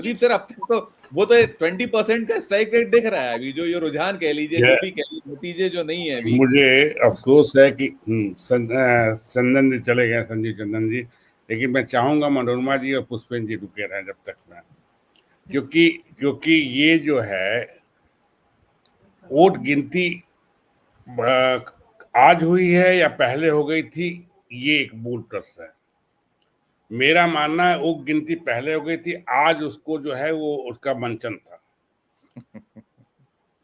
Pradeep sir अब तक तो वो तो 20% का स्ट्राइक रेट दिख रहा है अभी, जो ये रुझान कह लीजिए, जो भी कह लीजिए, नतीजे जो नहीं है अभी। मुझे अफसोस है कि चंदन जी चले गए, संजीव चंदन जी, लेकिन मैं चाहूंगा मनोरमा जी और पुष्पेन जी रुके रहें जब तक मैं, क्योंकि ये जो है वोट गिनती आज हुई है या पहले हो गई थी, ये एक मूल प्रश्न है। मेरा मानना है वो गिनती पहले हो गई थी, आज उसको जो है वो उसका मंचन था।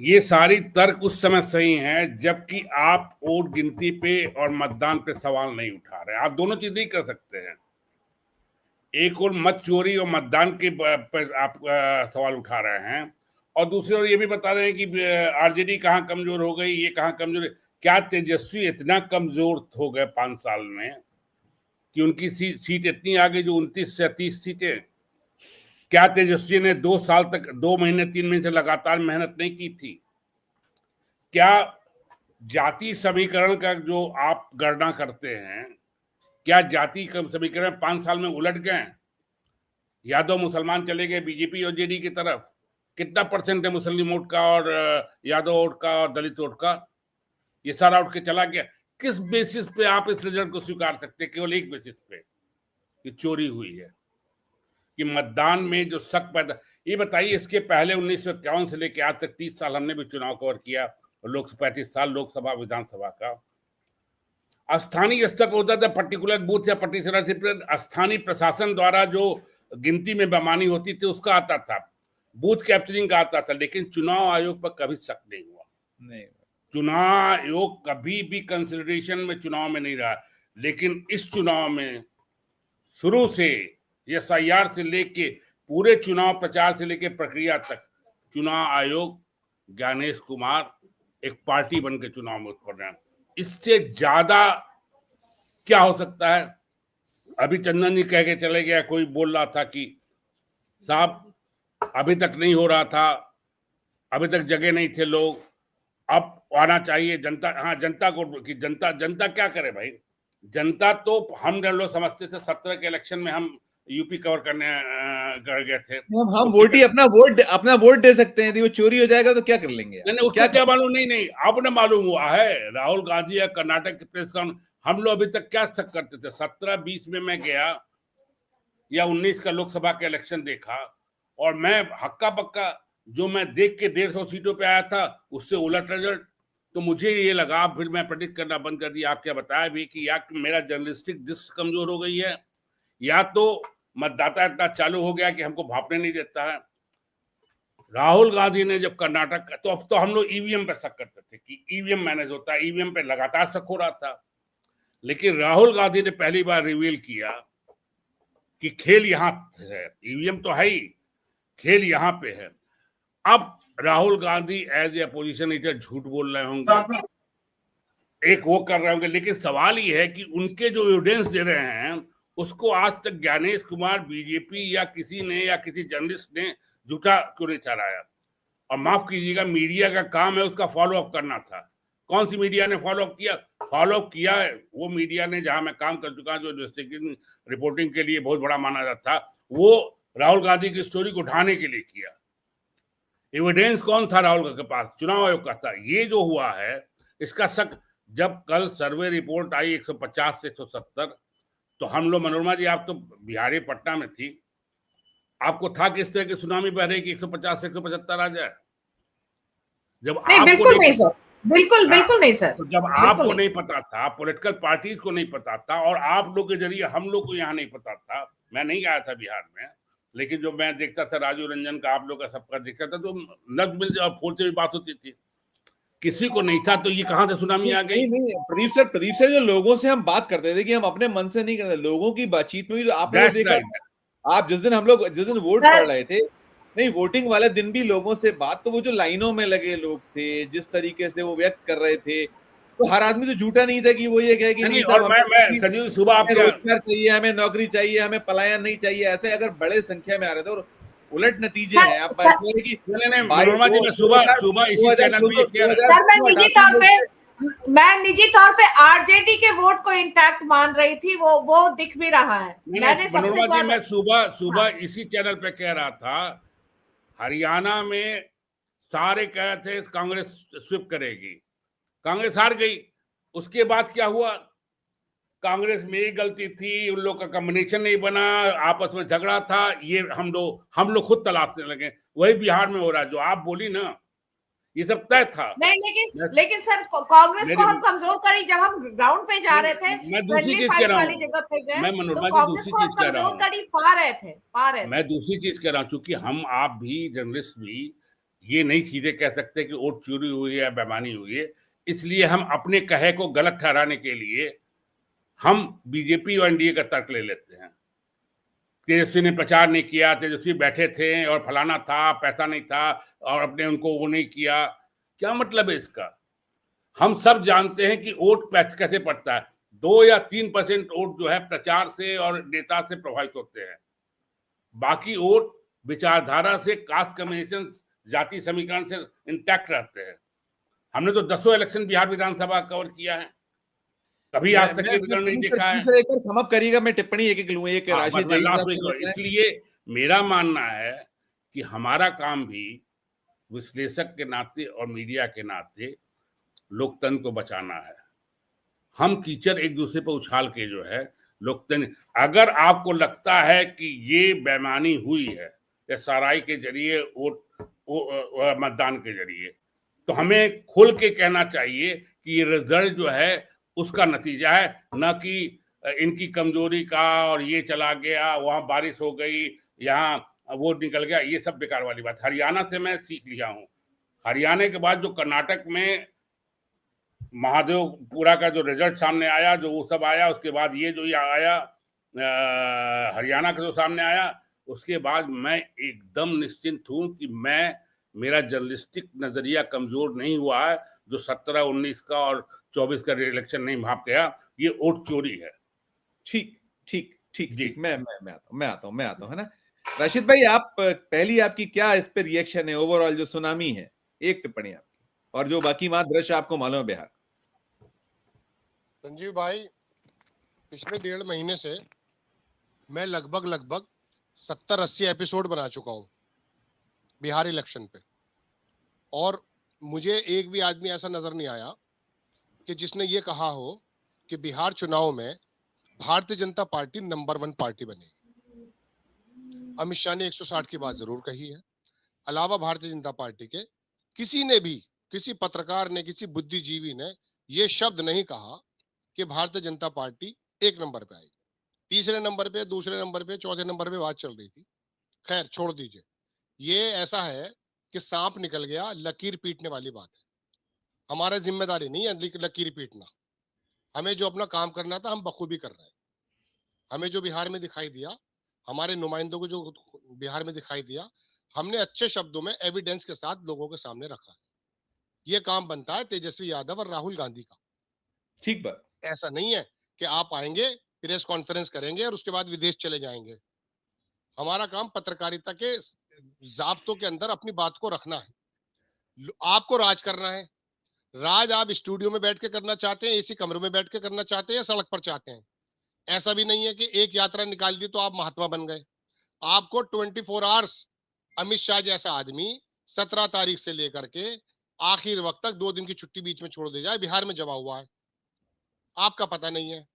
ये सारी तर्क उस समय सही हैं जबकि आप वोट गिनती पे और मतदान पे सवाल नहीं उठा रहे। आप दोनों चीज नहीं कर सकते हैं, एक और मत चोरी और मतदान के पर आप सवाल उठा रहे हैं, और दूसरी ओर ये भी बता रहे हैं कि आरजेडी कहाँ कमजोर हो गई, ये कहाँ कमजोर है। क्या तेजस्वी इतना कमजोर हो गए 5 साल में कि उनकी सीट इतनी आ गई जो 29 से 30 सीटें? क्या तेजस्वी ने 2 साल तक 2 महीने 3 महीने से लगातार मेहनत नहीं की थी? क्या जाति समीकरण का जो आप गणना करते हैं, क्या जाति समीकरण 5 साल में उलट गए? यादव मुसलमान चले गए बीजेपी और जेडी की तरफ। कितना परसेंट है मुस्लिम वोट का और यादव वोट का और दलित वोट का? ये सारा उठ के चला गया। किस बेसिस पे आप इस रिजल्ट को स्वीकार सकते? केवल एक बेसिस पे कि चोरी हुई है, कि मतदान में जो शक पैदा। ये बताइए, इसके पहले 1951 से लेकर आज तक 30 साल हमने भी चुनाव कवर किया, लोकसभा 35 साल लोकसभा विधानसभा का। स्थानीय स्तर पर होता था, पर्टिकुलर बूथ या पर्टिकुलर स्थानीय प्रशासन द्वारा जो गिनती में बेईमानी होती थी उसका आता था, बूथ कैप्चरिंग का आता था, लेकिन चुनाव आयोग पर कभी शक नहीं हुआ। नहीं, चुनाव आयोग कभी भी कंसिडरेशन में चुनाव में नहीं रहा। लेकिन इस चुनाव में शुरू से एसआईआर से लेके पूरे चुनाव प्रचार से लेके प्रक्रिया तक चुनाव आयोग ज्ञानेश कुमार एक पार्टी बन के चुनाव में उत्पन्न है। इससे ज्यादा क्या हो सकता है? अभी चंदन जी कह के चले गया, कोई बोल रहा था कि साहब अभी तक नहीं हो रहा था, अभी तक जगह नहीं थे लोग, अब आना चाहिए जनता। हाँ, जनता को कि जनता क्या करे भाई? जनता तो हम लोग समझते थे 17 के इलेक्शन में हम यूपी कवर करने गए थे। हम वोट ही अपना वोट दे सकते हैं, यदि वो चोरी हो जाएगा तो क्या कर लेंगे? नहीं, उसका क्या मालूम? नहीं अब ना मालूम हुआ है। राहुल गांधी या कर्नाटक के प्रेस कॉन्फ्रेंस, हम लोग अभी तक क्या शक करते थे? 17-20 में मैं गया या 19 का लोकसभा का इलेक्शन देखा, और मैं हक्का पक्का जो मैं देख के 150 सीटों पे आया था उससे उलट रिजल्ट। तो मुझे ये लगा, फिर मैं प्रेडिक्ट करना बंद कर दिया। आप क्या बताया भी कि या मेरा जर्नलिस्टिक दृष्टि कमजोर हो गई है, या तो मतदाता इतना चालू हो गया कि हमको भापने नहीं देता है। राहुल गांधी ने जब कर्नाटक, तो अब तो हम लोग ईवीएम पे शक करते थे कि ईवीएम मैनेज होता है, ईवीएम पे लगातार शक हो रहा था। लेकिन राहुल गांधी ने पहली बार रिवील किया कि खेल यहां है, ईवीएम तो है ही, खेल यहां पे है। अब Rahul Gandhi as a opposition leader झूठ बोल रहे होंगे, एक वो कर रहे होंगे, लेकिन सवाल ये है कि उनके जो एविडेंस दे रहे हैं उसको आज तक ज्ञानेश कुमार, बीजेपी या किसी ने या किसी जर्नलिस्ट ने झूठा क्यों नहीं ठहराया? और माफ कीजिएगा, मीडिया का काम है उसका फॉलो अप करना था। कौन सी मीडिया ने फॉलो अप किया? फॉलो अप किया है वो मीडिया ने जहां मैं काम कर चुका, जो इन्वेस्टिगेटिव रिपोर्टिंग के लिए बहुत बड़ा माना जाता था, वो राहुल गांधी की स्टोरी को उठाने के लिए किया। एविडेंस कौन था राहुल के पास? चुनाव आयोग का था। ये जो हुआ है इसका शक, जब कल सर्वे रिपोर्ट आई 150 से 170, तो हम लोग, मनोरमा जी आप तो बिहारी पटना में थी, आपको था कि इस तरह की सुनामी बह रही कि 150 से 175 आ जाए? जब आपको बिल्कुल नहीं सर, बिल्कुल नहीं सर। तो जब आपको नहीं पता था, पॉलिटिकल पार्टीज को नहीं पता था, और आप लोग के जरिए हम लोग को यहाँ नहीं पता था। मैं नहीं आया था बिहार में, लेकिन जो मैं देखता था राजू रंजन का, आप लोग का सबका देखता था, तो नग मिल और फोन से भी बात होती थी। किसी को नहीं था, तो ये कहां से सुनामी आ गई? नहीं प्रदीप सर जो लोगों से हम बात करते थे कि हम अपने मन से नहीं करते, लोगों की बातचीत में भी आपने देखा, आप जिस दिन वोट पड़ रहे थे, नहीं वोटिंग वाले दिन भी लोगों से बात, तो वो जो लाइनों में लगे लोग थे, जिस तरीके से वो व्यक्त कर रहे थे, तो हर आदमी तो झूठा नहीं था कि वो ये कहे कि नहीं और मैं सुबह रोजगार चाहिए, हमें नौकरी चाहिए, हमें पलायन नहीं चाहिए। ऐसे अगर बड़े संख्या में आ रहे थे, और उलट नतीजे हैं। आप सुबह इसी चैनल पे सर मैं निजी तौर पे मैं निजी तौर पे आरजेडी के वोट को इंटैक्ट मान रही थी, वो दिख भी रहा है। मैंने सबसे मनोरमा जी, ज्यादा मैं सुबह हाँ। इसी चैनल पे कह रहा था, हरियाणा में सारे कह रहे थे कांग्रेस स्विप करेगी, कांग्रेस हार गई। उसके बाद क्या हुआ, कांग्रेस में ही गलती थी, उन लोग का कॉम्बिनेशन नहीं बना, आपस में झगड़ा था, ये हम लोग खुद तलाशने लगे। वही बिहार में हो रहा है जो आप बोली ना, ये सब तय था। नहीं, लेकिन सर कांग्रेस को हम कमजोर करी जब हम ग्राउंड पे जा रहे थे, मैं दूसरी चीज कह रहा वाली जगह पे हूँ, गए, मैं तो मनोरमा जी कांग्रेस दूसरी को हम चीज कह रहा कमजोर हूँ, करी पा रहे थे। मैं दूसरी चीज कह रहा हूँ, क्योंकि हम आप भी जर्नलिस्ट भी ये नहीं सीधे कह सकते कि वोट चोरी हुई है या बेईमानी हुई है। इसलिए हम अपने कहे को गलत ठहराने के लिए हम बीजेपी और एनडीए का तर्क ले लेते हैं। तेजस्वी ने प्रचार नहीं किया, तेजस्वी बैठे थे और फलाना था, पैसा नहीं था और अपने उनको वो नहीं किया, क्या मतलब है इसका? हम सब जानते हैं कि वोट कैसे पड़ता है। 2 या 3% वोट जो है प्रचार से और नेता से प्रभावित होते हैं, बाकी वोट विचारधारा से, कास्ट कम्युनिकेशन, जाति समीकरण से इंटैक्ट रहते हैं। हमने तो 10 इलेक्शन बिहार विधानसभा कवर किया है, कभी आज तक ये रिकॉर्ड नहीं देखा है। एक बार सम अप करिएगा, मैं टिप्पणी एक लूं, एक राशिद जहीर साहब से लेते हैं। इसलिए मेरा मानना है कि हमारा काम भी विश्लेषक के नाते और मीडिया के नाते लोकतंत्र को बचाना है। हम कीचड़ एक दूसरे पर उछाल के जो है लोकतंत्र, अगर आपको लगता है कि ये बेईमानी हुई है एसआरआई के जरिए, वोट मतदान के जरिए, तो हमें खुल के कहना चाहिए कि ये रिजल्ट जो है उसका नतीजा है, न कि इनकी कमजोरी का, और ये चला गया, वहां बारिश हो गई, यहाँ वोट निकल गया, ये सब बेकार वाली बात। हरियाणा से मैं सीख लिया हूँ। हरियाणा के बाद जो कर्नाटक में महादेवपुरा का जो रिजल्ट सामने आया, जो वो सब आया, उसके बाद ये जो आया हरियाणा का जो सामने आया, उसके बाद मैं एकदम निश्चिंत हूं कि मेरा जर्नलिस्टिक नजरिया कमजोर नहीं हुआ है। जो 17, 19 का और 24 का इलेक्शन नहीं भाप गया, ये वोट चोरी है। ठीक ठीक ठीक ठीक, मैं आता हूं, है ना। राशिद भाई, आप पहली आपकी क्या इस पे रिएक्शन है, ओवरऑल जो सुनामी है, एक टिप्पणी आपकी, और जो बाकी वहां दृश्य आपको मालूम है बिहार। संजीव भाई, पिछले 1.5 महीने से मैं लगभग 70-80 एपिसोड बना चुका हूं बिहार इलेक्शन पे, और मुझे एक भी आदमी ऐसा नजर नहीं आया कि जिसने ये कहा हो कि बिहार चुनाव में Bharatiya Janata party number 1 party बनेगी। अमित शाह ने 160 की बात जरूर कही है, अलावा भारतीय जनता पार्टी के किसी ने भी, किसी पत्रकार ने, किसी बुद्धिजीवी ने ये शब्द नहीं कहा कि भारतीय जनता पार्टी 1 नंबर पे आएगी। तीसरे नंबर पे, दूसरे नंबर पे, चौथे नंबर पे बात चल रही थी। खैर छोड़ दीजिए, ये ऐसा है कि सांप निकल गया, लकीर पीटने वाली बात है। हमारा जिम्मेदारी नहीं है लकीर पीटना, हमें जो अपना काम करना था हम बखूबी कर रहे हैं। हमें जो बिहार में दिखाई दिया, हमारे नुमाइंदों को जो बिहार में दिखाई दिया, हमने अच्छे शब्दों में एविडेंस के साथ लोगों के सामने रखा है। ये काम बनता है तेजस्वी यादव और राहुल गांधी का। ठीक बात। ऐसा नहीं है कि आप आएंगे, प्रेस कॉन्फ्रेंस करेंगे और उसके बाद विदेश चले जाएंगे। हमारा काम पत्रकारिता के जाब्तों के अंदर अपनी बात को रखना है। आपको राज करना है। राज आप स्टूडियो में बैठ के करना चाहते हैं, एसी कमरों में बैठ के करना चाहते हैं, या सड़क पर चाहते हैं? ऐसा भी नहीं है कि एक यात्रा निकाल दी तो आप महात्मा बन गए। आपको 24 आवर्स अमित शाह जैसा आदमी 17 तारीख से लेकर के आखिर वक्त तक 2 दिन की छुट्टी बीच में छोड़ दे जाए, बिहार में जमा हुआ है, आपका पता नहीं है।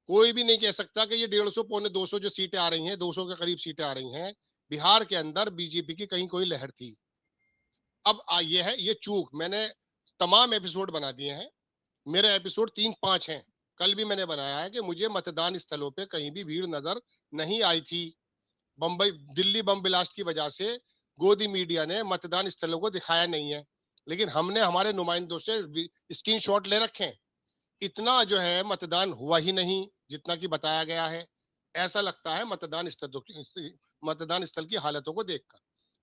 कोई भी नहीं कह सकता कि ये 150 पौने 200 जो सीटें आ रही हैं, 200 के करीब सीटें आ रही हैं, बिहार के अंदर बीजेपी की कहीं कोई लहर थी। अब ये है, ये चूक मैंने तमाम एपिसोड बना दिए हैं। मेरे एपिसोड 3-5 हैं। कल भी मैंने बनाया है कि मुझे मतदान स्थलों पे कहीं भी भीड़ नजर नहीं आई थी। बम्बई दिल्ली बम ब्लास्ट की वजह से गोदी मीडिया ने मतदान स्थलों को दिखाया नहीं है, लेकिन हमने हमारे नुमाइंदों से स्क्रीनशॉट ले रखे हैं। इतना जो है मतदान हुआ ही नहीं जितना कि बताया गया है। ऐसा लगता है मतदान स्थल की हालतों को देखकर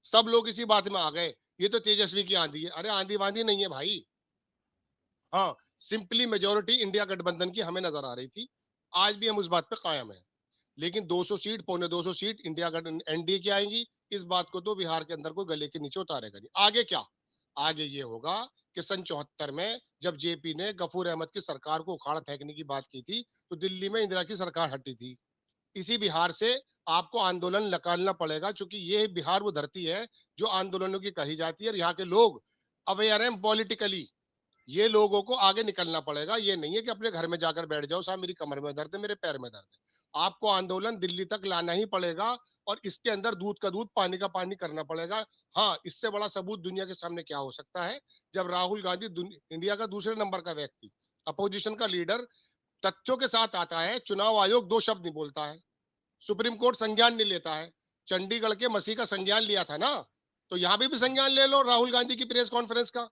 सब लोग इसी बात में आ गए, ये तो तेजस्वी की आंधी है। अरे आंधी वांधी नहीं है भाई। हाँ, सिंपली मेजोरिटी इंडिया गठबंधन की हमें नजर आ रही थी, आज भी हम उस बात पे कायम है। लेकिन 200 सीट, पौने 200 सीट इंडिया एनडीए की आएंगी, इस बात को तो बिहार के अंदर कोई गले के नीचे उतारेगा नहीं। आगे क्या? आगे ये होगा कि सन 74 में जब जेपी ने गफूर अहमद की सरकार को उखाड़ फेंकने की बात की थी तो दिल्ली में इंदिरा की सरकार हटी थी। इसी बिहार से आपको आंदोलन निकालना पड़ेगा, क्योंकि ये बिहार वो धरती है जो आंदोलनों की कही जाती है और यहाँ के लोग अवेयर हैं पॉलिटिकली। ये लोगों को आगे निकलना पड़ेगा। ये नहीं है कि अपने घर में जाकर बैठ जाओ, साहब मेरी कमर में दर्द है, मेरे पैर में दर्द है। आपको आंदोलन दिल्ली तक लाना ही पड़ेगा और इसके अंदर दूध का दूध पानी का पानी करना पड़ेगा। हाँ, इससे बड़ा सबूत दुनिया के सामने क्या हो सकता है जब राहुल गांधी इंडिया का दूसरे नंबर का व्यक्ति, अपोजिशन का लीडर, तथ्यों के साथ आता है। चुनाव आयोग 2 शब्द नहीं बोलता है, सुप्रीम कोर्ट संज्ञान नहीं लेता है। चंडीगढ़ के मसीह का संज्ञान लिया था ना, तो यहाँ पे भी संज्ञान ले लो राहुल गांधी की प्रेस कॉन्फ्रेंस का।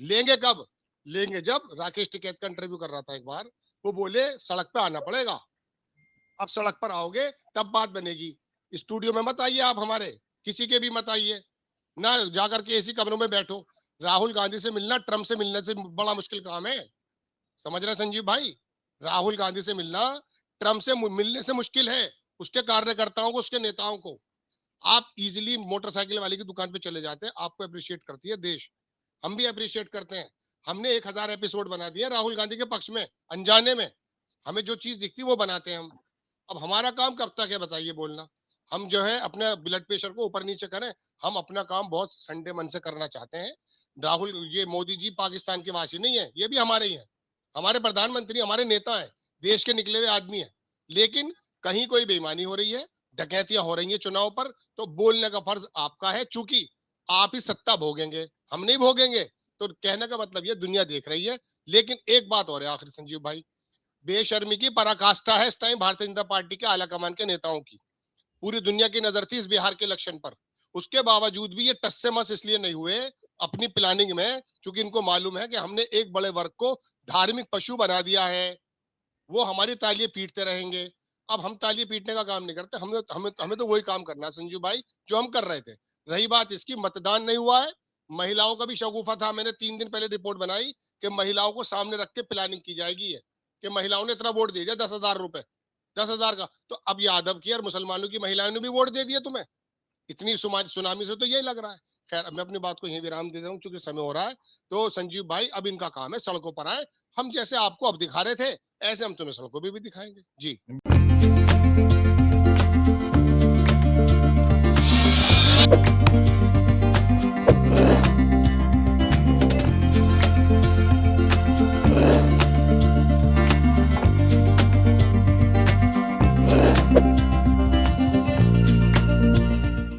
लेंगे कब? लेंगे जब राकेश टिकैत का इंटरव्यू कर रहा था एक बार, वो बोले सड़क पे आना पड़ेगा। अब सड़क पर आओगे तब बात बनेगी। स्टूडियो में मत आइए आप, हमारे किसी के भी मत आइए ना, जाकर के ऐसी कमरों में बैठो। राहुल गांधी से मिलना ट्रम्प से मिलने से बड़ा मुश्किल काम है, समझ रहे संजीव भाई? राहुल गांधी से मिलना ट्रम्प से मिलने से मुश्किल है। उसके कार्यकर्ताओं को, उसके नेताओं को आप इजीली मोटरसाइकिल वाले की दुकान पे चले जाते हैं, आपको अप्रिशिएट करती है देश, हम भी अप्रिशिएट करते हैं। हमने 1000 एपिसोड बना दिए राहुल गांधी के पक्ष में, अनजाने में। हमें जो चीज दिखती वो बनाते हैं हम। अब हमारा काम कब तक है बताइए बोलना? हम जो है अपने ब्लड प्रेशर को ऊपर नीचे करें, हम अपना काम बहुत ठंडे मन से करना चाहते हैं। राहुल, ये मोदी जी पाकिस्तान के वासी नहीं है, ये भी हमारे ही हैं, हमारे प्रधानमंत्री, हमारे नेता है, देश के निकले हुए आदमी है। लेकिन कहीं कोई बेईमानी हो रही है, डकैतियां हो रही है चुनाव पर, तो बोलने का फर्ज आपका है, चूंकि आप ही सत्ता भोगेंगे, हम नहीं भोगेंगे। तो कहने का मतलब ये दुनिया देख रही है। लेकिन एक बात और है आखिर संजीव भाई, बेशर्मी की पराकाष्ठा है इस टाइम भारतीय जनता पार्टी के आला कमान के नेताओं की। पूरी दुनिया की नजर थी इस बिहार के इलेक्शन पर, उसके बावजूद भी ये टस से मस इसलिए नहीं हुए अपनी प्लानिंग में, क्योंकि इनको मालूम है कि हमने एक बड़े वर्ग को धार्मिक पशु बना दिया है, वो हमारी तालियां पीटते रहेंगे। अब हम तालियां पीटने का काम नहीं करते, हमें हमें हमें तो वही काम करना है संजू भाई जो हम कर रहे थे। रही बात इसकी, मतदान नहीं हुआ है, महिलाओं का भी शगुफा था। मैंने 3 दिन पहले रिपोर्ट बनाई कि महिलाओं को सामने रख के प्लानिंग की जाएगी है कि महिलाओं ने इतना वोट दे दिया, 10,000 रुपए, 10,000 का। तो अब यादव की और मुसलमानों की महिलाओं ने भी वोट दे दिया तुम्हें, इतनी सुनामी से तो यही लग रहा है। खैर, मैं अपनी बात को यहीं विराम दे रहा हूँ क्योंकि समय हो रहा है। तो संजीव भाई अब इनका काम है सड़कों पर आए, हम जैसे आपको अब दिखा रहे थे ऐसे हम तुम्हें सड़कों पर भी दिखाएंगे जी।